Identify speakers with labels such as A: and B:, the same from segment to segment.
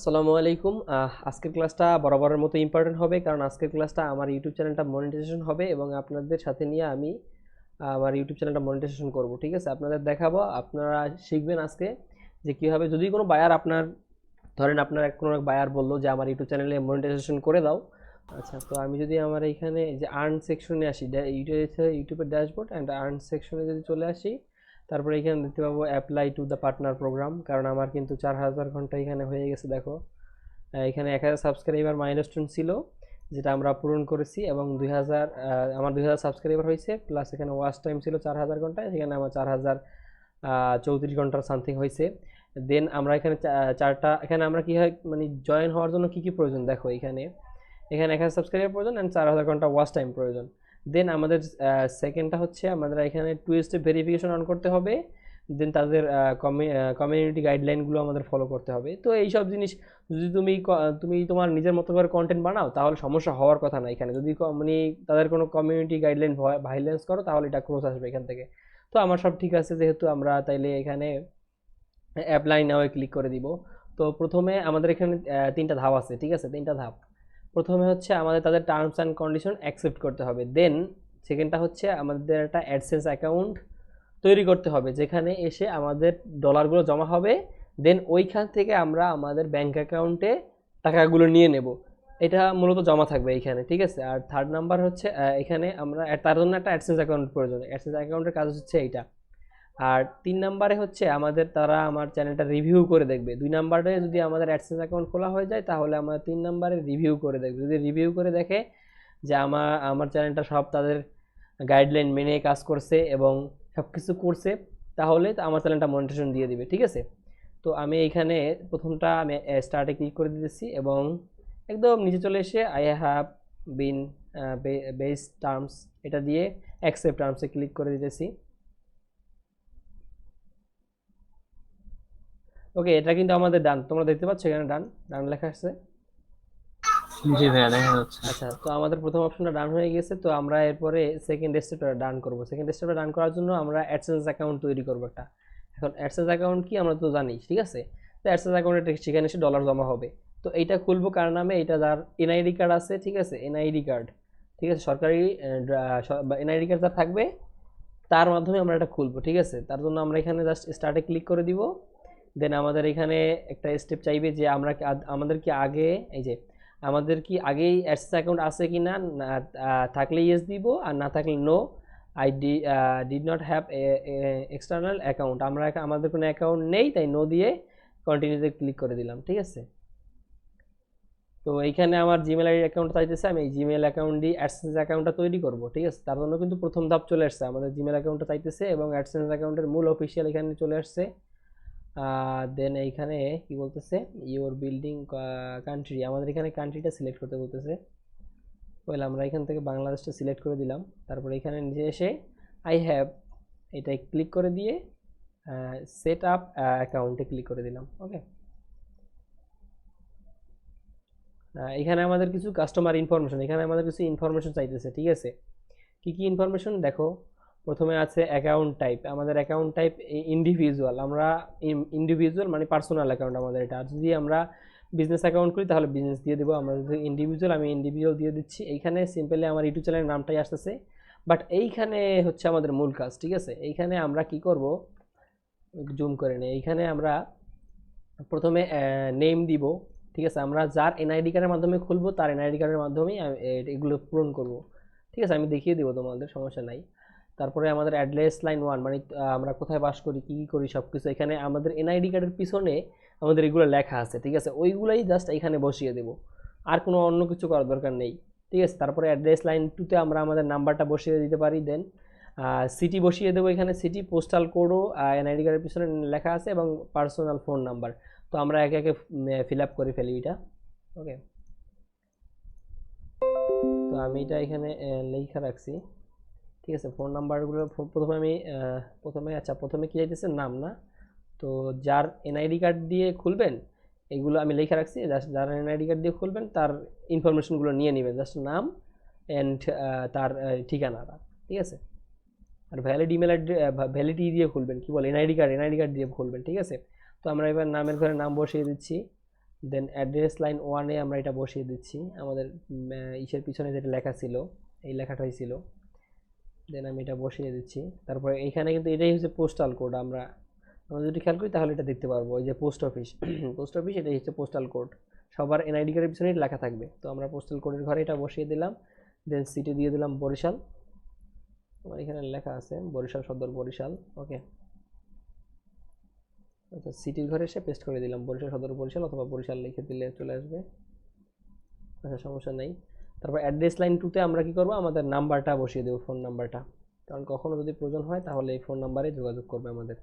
A: আসসালামু আলাইকুম। আজকের ক্লাসটা বরাবরের মতো ইম্পর্টেন্ট হবে, কারণ আজকের ক্লাসটা আমার ইউটিউব চ্যানেলটা মনিটাইজেশন হবে এবং আপনাদের সাথে নিয়ে আমি আমার ইউটিউব চ্যানেলটা মনিটাইজেশন করব। ঠিক আছে, আপনাদের দেখাবো, আপনারা শিখবেন আজকে যে কীভাবে, যদি কোনো বায়ার আপনার, ধরেন আপনার কোনো এক বায়ার বললো যে আমার ইউটিউব চ্যানেলে মনিটাইজেশন করে দাও। আচ্ছা, তো আমি যদি আমার এইখানে যে আর্ন সেকশনে আসি, ইউটিউবের ড্যাশবোর্ড অ্যান্ড আর্ন সেকশনে যদি চলে আসি, তারপরে এখানে দেখতে পাবো apply to the partner program, কারণ আমার কিন্তু 4000 ঘন্টা এখানে হয়ে গেছে। দেখো, এখানে 1000 সাবস্ক্রাইবার মাইলস্টোন ছিল, যেটা আমরা পূরণ করেছি, এবং 2000 আমার 2000 সাবস্ক্রাইবার হয়েছে, প্লাস এখানে ওয়াচ টাইম ছিল 4000 ঘন্টা, এখানে আমার 4034 ঘন্টার সামথিং হয়েছে। দেন আমরা এখানে চারটা, এখানে আমরা কি হয় মানে জয়েন হওয়ার জন্য কি কি প্রয়োজন, দেখো এখানে এখানে 1000 সাবস্ক্রাইবার প্রয়োজন অ্যান্ড 4000 ঘন্টা ওয়াচ টাইম প্রয়োজন। দেন আমাদের সেকেন্ডটা হচ্ছে আমাদের এখানে 2 স্টেপ ভেরিফিকেশন অন করতে হবে। দেন তাদের কমিউনিটি গাইডলাইনগুলো আমাদের ফলো করতে হবে। তো এইসব জিনিস যদি তুমি তোমার নিজের মতো করে কন্টেন্ট বানাও, তাহলে সমস্যা হওয়ার কথা না। এখানে যদি মানে তাদের কোনো কমিউনিটি গাইডলাইন ভাইলেন্স করো, তাহলে এটা ক্রস আসবে এখান থেকে। তো আমার সব ঠিক আছে, যেহেতু আমরা তাইলে এখানে অ্যাপ্লাই নাও ক্লিক করে দিব। তো প্রথমে আমাদের এখানে তিনটা ধাপ আছে, ঠিক আছে, তিনটা ধাপ। প্রথমে হচ্ছে আমাদের তাদের টার্মস অ্যান্ড কন্ডিশন অ্যাকসেপ্ট করতে হবে। দেন সেকেন্ডটা হচ্ছে আমাদের একটা অ্যাডসেন্স অ্যাকাউন্ট তৈরি করতে হবে, যেখানে এসে আমাদের ডলারগুলো জমা হবে। দেন ওইখান থেকে আমরা আমাদের ব্যাংক অ্যাকাউন্টে টাকাগুলো নিয়ে নেব। এটা মূলত জমা থাকবে এইখানে, ঠিক আছে। আর থার্ড নাম্বার হচ্ছে এখানে আমরা তার জন্য একটা অ্যাডসেন্স অ্যাকাউন্ট প্রয়োজন। অ্যাডসেন্স অ্যাকাউন্টের কাজ হচ্ছে এইটা। আর 3 নাম্বারে হচ্ছে আমাদের তারা আমার চ্যানেলটা রিভিউ করে দেখবে। 2 নাম্বারে যদি আমাদের অ্যাডসেন্স অ্যাকাউন্ট খোলা হয়ে যায়, তাহলে আমরা 3 নাম্বারে রিভিউ করে দেখবে। যদি রিভিউ করে দেখে যে আমার চ্যানেলটা সব তাদের গাইডলাইন মেনে কাজ করছে এবং সব কিছু করছে, তাহলে আমার চ্যানেলটা মনিটাইজেশন দিয়ে দিবে, ঠিক আছে। তো আমি এইখানে প্রথমটা আমি স্টার্টে ক্লিক করে দিতেছি এবং একদম নিচে চলে এসে I have been base terms এটা দিয়ে অ্যাকসেপ্ট টার্মসে ক্লিক করে দিতেছি। ওকে, এটা কিন্তু আমাদের ডান, তোমরা দেখতে পাচ্ছ এখানে ডান ডান লেখা আছে।
B: জি ভাইয়া দেখা যাচ্ছে।
A: আচ্ছা, তো আমাদের প্রথম অপশনটা ডান হয়ে গেছে। তো আমরা এরপরে সেকেন্ড স্টেপটা ডান করব। সেকেন্ড স্টেপটা ডান করার জন্য আমরা অ্যাডসেন্স অ্যাকাউন্ট তৈরি করব একটা। এখন অ্যাডসেন্স অ্যাকাউন্ট কি আমরা তো জানি, ঠিক আছে। তো অ্যাডসেন্স অ্যাকাউন্টে সেখানে এসে ডলার জমা হবে। তো এইটা খুলবো কার নামে, এটা যার এনআইডি কার্ড আছে, ঠিক আছে, এনআইডি কার্ড, ঠিক আছে, সরকারি এনআইডি কার্ড যার থাকবে তার মাধ্যমে আমরা এটা খুলবো, ঠিক আছে। তার জন্য আমরা এখানে জাস্ট স্টার্টে ক্লিক করে দিব। দেন আমাদের এখানে একটা স্টেপ চাইবে যে আমরা আমাদের কি আগে, এই যে আমাদের কি আগেই অ্যাডসেন্স অ্যাকাউন্ট আছে কি না, থাকলে ইয়েস দিব, আর না থাকলে no. I did not have external account, আমরা আমাদের কোনো অ্যাকাউন্ট নেই, তাই নো দিয়ে কন্টিনিউতে ক্লিক করে দিলাম, ঠিক আছে। তো এইখানে আমার জিমেল আইডি অ্যাকাউন্ট চাইতেছে, আমি এই জিমেল অ্যাকাউন্ট দিয়ে অ্যাডসেন্স অ্যাকাউন্টটা তৈরি করব, ঠিক আছে। তার জন্য কিন্তু প্রথম ধাপ চলে আসছে, আমাদের জিমেল অ্যাকাউন্টটা চাইতেছে এবং অ্যাডসেন্স অ্যাকাউন্টের মূল অফিসিয়াল এখানে চলে আসছে। দেন এইখানে কি বলতেছে, ইওর বিল্ডিং কান্ট্রি, আমাদের এখানে কান্ট্রিটা সিলেক্ট করতে বলতেছে। ওয়েল, আমরা এখান থেকে বাংলাদেশটা সিলেক্ট করে দিলাম। তারপরে এখানে নিচে এসে আই হ্যাভ এটা ক্লিক করে দিয়ে সেট আপ অ্যাকাউন্টে ক্লিক করে দিলাম। ওকে, এখানে আমাদের কিছু কাস্টমার ইনফরমেশন, এখানে আমাদের কিছু ইনফরমেশন চাইতেছে, ঠিক আছে। কি কি ইনফরমেশন দেখো, প্রথমে আছে অ্যাকাউন্ট টাইপ। আমাদের অ্যাকাউন্ট টাইপ ইন্ডিভিজুয়াল, আমরা ইন্ডিভিজুয়াল মানে পার্সোনাল অ্যাকাউন্ট আমাদের এটা। আর যদি আমরা বিজনেস অ্যাকাউন্ট করি তাহলে বিজনেস দিয়ে দেবো। আমরা যদি ইন্ডিভিজুয়াল, আমি ইন্ডিভিজুয়াল দিয়ে দিচ্ছি। এইখানে সিম্পলি আমার ইউটিউব চ্যানেলের নামটাই আসতেছে, বাট এইখানে হচ্ছে আমাদের মূল কাজ, ঠিক আছে। এইখানে আমরা কি করব, জুম করে নেই। এইখানে আমরা প্রথমে নেম দিব, ঠিক আছে। আমরা যার এনআইডি কার্ডের মাধ্যমে খুলবো তার এনআইডি কার্ডের মাধ্যমেই এগুলো পূরণ করব, ঠিক আছে। আমি দেখিয়ে দেবো তোমাদের, সমস্যা নাই। তারপরে আমাদের অ্যাড্রেস লাইন 1 মানে আমরা কোথায় বাস করি, কী কী করি, সব কিছু এখানে আমাদের এনআইডি কার্ডের পিছনে আমাদের এগুলো লেখা আছে, ঠিক আছে। ওইগুলাই জাস্ট এখানে বসিয়ে দেবো, আর কোনো অন্য কিছু করার দরকার নেই, ঠিক আছে। তারপরে অ্যাড্রেস লাইন 2তে আমরা আমাদের নাম্বারটা বসিয়ে দিতে পারি। দেন সিটি বসিয়ে দেবো, এখানে সিটি, পোস্টাল কোডও এনআইডি কার্ডের পিছনে লেখা আছে, এবং পার্সোনাল ফোন নাম্বার। তো আমরা একে একে ফিল আপ করে ফেলি এটা। ওকে, তো আমি এটা এখানে লেখা রাখছি, ঠিক আছে। ফোন নাম্বারগুলো প্রথমে আমি আচ্ছা, প্রথমে কি চাইতেছে, নাম না। তো যার এনআইডি কার্ড দিয়ে খুলবেন, এগুলো আমি লেখা রাখছি, জাস্ট যার এনআইডি কার্ড দিয়ে খুলবেন তার ইনফরমেশনগুলো নিয়ে নেবেন, জাস্ট নাম অ্যান্ড তার ঠিকানাটা, ঠিক আছে। আর ভ্যালিড ইমেল ভ্যালিডি দিয়ে খুলবেন, কি বলে, এনআইডি কার্ড দিয়ে খুলবেন, ঠিক আছে। তো আমরা এবার নামের ঘরে নাম বসিয়ে দিচ্ছি। দেন অ্যাড্রেস লাইন 1-এ আমরা এটা বসিয়ে দিচ্ছি আমাদের ইসের পিছনে যেটা লেখা ছিল, এই লেখাটাই ছিল। দেন আমি এটা বসিয়ে দিচ্ছি। তারপরে এইখানে কিন্তু এটাই হচ্ছে পোস্টাল কোড। আমরা যদি খেয়াল করি তাহলে এটা দেখতে পারবো, এই যে পোস্ট অফিস পোস্ট অফিস, এটাই হচ্ছে পোস্টাল কোড। সবার এনআইডি কার্ডের পিছনে লেখা থাকবে। তো আমরা পোস্টাল কোডের ঘরে এটা বসিয়ে দিলাম। দেন সিটি দিয়ে দিলাম বরিশাল। আমার এখানে লেখা আছে বরিশাল সদর, বরিশাল। ওকে, আচ্ছা, সিটির ঘরে এসে পেস্ট করে দিলাম বরিশাল সদর বরিশাল, অথবা বরিশাল লিখে দিলে চলে আসবে। আচ্ছা, সমস্যা নেই। তারপর অ্যাড্রেস লাইন 2-তে আমরা কি করব, আমাদের নাম্বারটা বসিয়ে দেবো, ফোন নাম্বারটা, কারণ কখনো যদি প্রয়োজন হয় তাহলে এই ফোন নাম্বারে যোগাযোগ করবে আমাদের।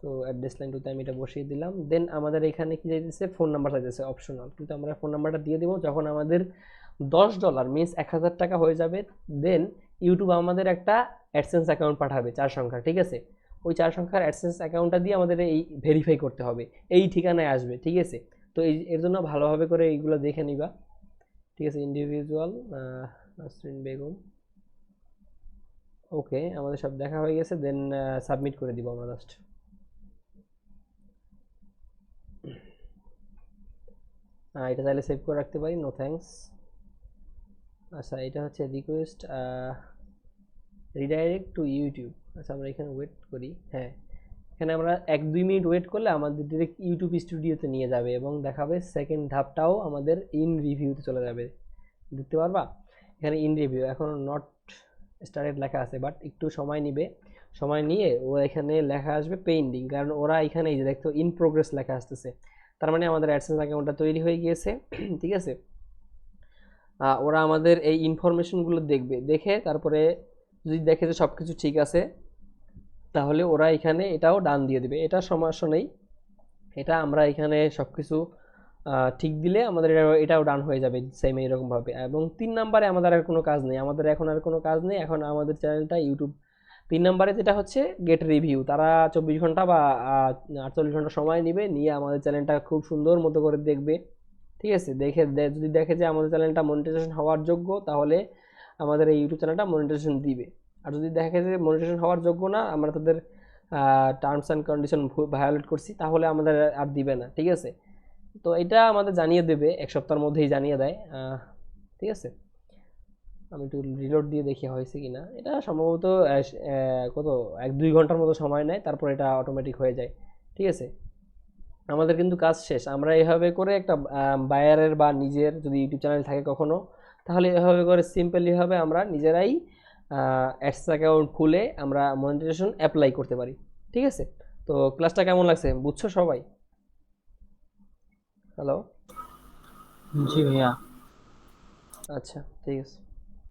A: তো অ্যাড্রেস লাইন 2-তে আমি এটা বসিয়ে দিলাম। দেন আমাদের এখানে কি চাইতেছে, ফোন নাম্বার চাইতেছে, অপশনাল, কিন্তু আমরা ফোন নাম্বারটা দিয়ে দিব যখন আমাদের $10 মিনস 1000 টাকা হয়ে যাবে। দেন ইউটিউব আমাদের একটা অ্যাডসেন্স অ্যাকাউন্ট পাঠাবে 4 সংখ্যা, ঠিক আছে? ওই 4 সংখ্যার অ্যাডসেন্স অ্যাকাউন্টটা দিয়ে আমাদের এই ভেরিফাই করতে হবে, এই ঠিকানায় আসবে, ঠিক আছে? তো এর জন্য ভালোভাবে করে এইগুলো দেখে নিবা, ঠিক আছে? ইন্ডিভিজুয়াল নাসরিন বেগম। ওকে, আমাদের সব দেখা হয়ে গেছে। দেন সাবমিট করে দিব আমরা জাস্ট। এটা চাইলে সেভ করে রাখতে পারি, নো থ্যাঙ্কস। আচ্ছা, এটা হচ্ছে রিকোয়েস্ট রিডাইরেক্ট টু ইউটিউব। আচ্ছা, আমরা এখানে ওয়েট করি। হ্যাঁ, এখানে আমরা 1-2 মিনিট ওয়েট করলে আমাদের ডিরেক্ট ইউটিউব স্টুডিওতে নিয়ে যাবে এবং দেখাবে সেকেন্ড ধাপটাও আমাদের ইন রিভিউতে চলে যাবে। দেখতে পারবা এখানে ইন রিভিউ, এখন নট স্টার্টেড লেখা আছে, বাট একটু সময় নিবে। সময় নিয়ে ও এখানে লেখা আসবে পেন্ডিং, কারণ ওরা এখানে এই যে দেখতো ইন প্রোগ্রেস লেখা আসতেছে, তার মানে আমাদের অ্যাডসেন্স অ্যাকাউন্টটা তৈরি হয়ে গিয়েছে। ঠিক আছে, ওরা আমাদের এই ইনফরমেশনগুলো দেখবে, দেখে তারপরে যদি দেখে যে সব কিছু ঠিক আছে তাহলে ওরা এখানে এটাও ডান দিয়ে দেবে। এটা সমস্যা নেই, এটা আমরা এখানে সব কিছু ঠিক দিলে আমাদের এটাও ডান হয়ে যাবে সেম এইরকমভাবে। এবং 3 নাম্বারে আমাদের আর কোনো কাজ নেই, আমাদের এখন আর কোনো কাজ নেই। এখন আমাদের চ্যানেলটা ইউটিউব 3 নাম্বারে যেটা হচ্ছে গেট রিভিউ, তারা 24 ঘন্টা বা 48 ঘন্টা সময় নিবে, নিয়ে আমাদের চ্যানেলটা খুব সুন্দর মতো করে দেখবে, ঠিক আছে? দেখে যদি দেখে যে আমাদের চ্যানেলটা মনিটাইজেশন হওয়ার যোগ্য, তাহলে আমাদের এই ইউটিউব চ্যানেলটা মনিটাইজেশন দিবে। আর যদি দেখে যে মনিটাইজেশন হওয়ার যোগ্য না, আমরা তাদের টার্মস অ্যান্ড কন্ডিশন ভায়োলেট করছি, তাহলে আমাদের আর দিবে না, ঠিক আছে? তো এটা আমাদের জানিয়ে দেবে, 1 সপ্তাহের মধ্যেই জানিয়ে দেয়। ঠিক আছে, আমি একটু রিলোড দিয়ে দেখি হয়েছে কিনা। এটা সম্ভবত কত 1-2 ঘন্টার মতো সময় নেয়, তারপর এটা অটোমেটিক হয়ে যায়, ঠিক আছে? আমাদের কিন্তু কাজ শেষ। আমরা এভাবে করে একটা বায়ারের বা নিজের যদি ইউটিউব চ্যানেল থাকে কখনো, তাহলে এভাবে করে সিম্পলি ভাবে আমরা নিজেরাই অ্যাডস অ্যাকাউন্ট খুলে আমরা মনিটাইজেশন অ্যাপ্লাই করতে পারি, ঠিক আছে? তো ক্লাসটা কেমন লাগছে, বুঝছো সবাই? হ্যালো।
B: জি ভাইয়া।
A: আচ্ছা, ঠিক আছে।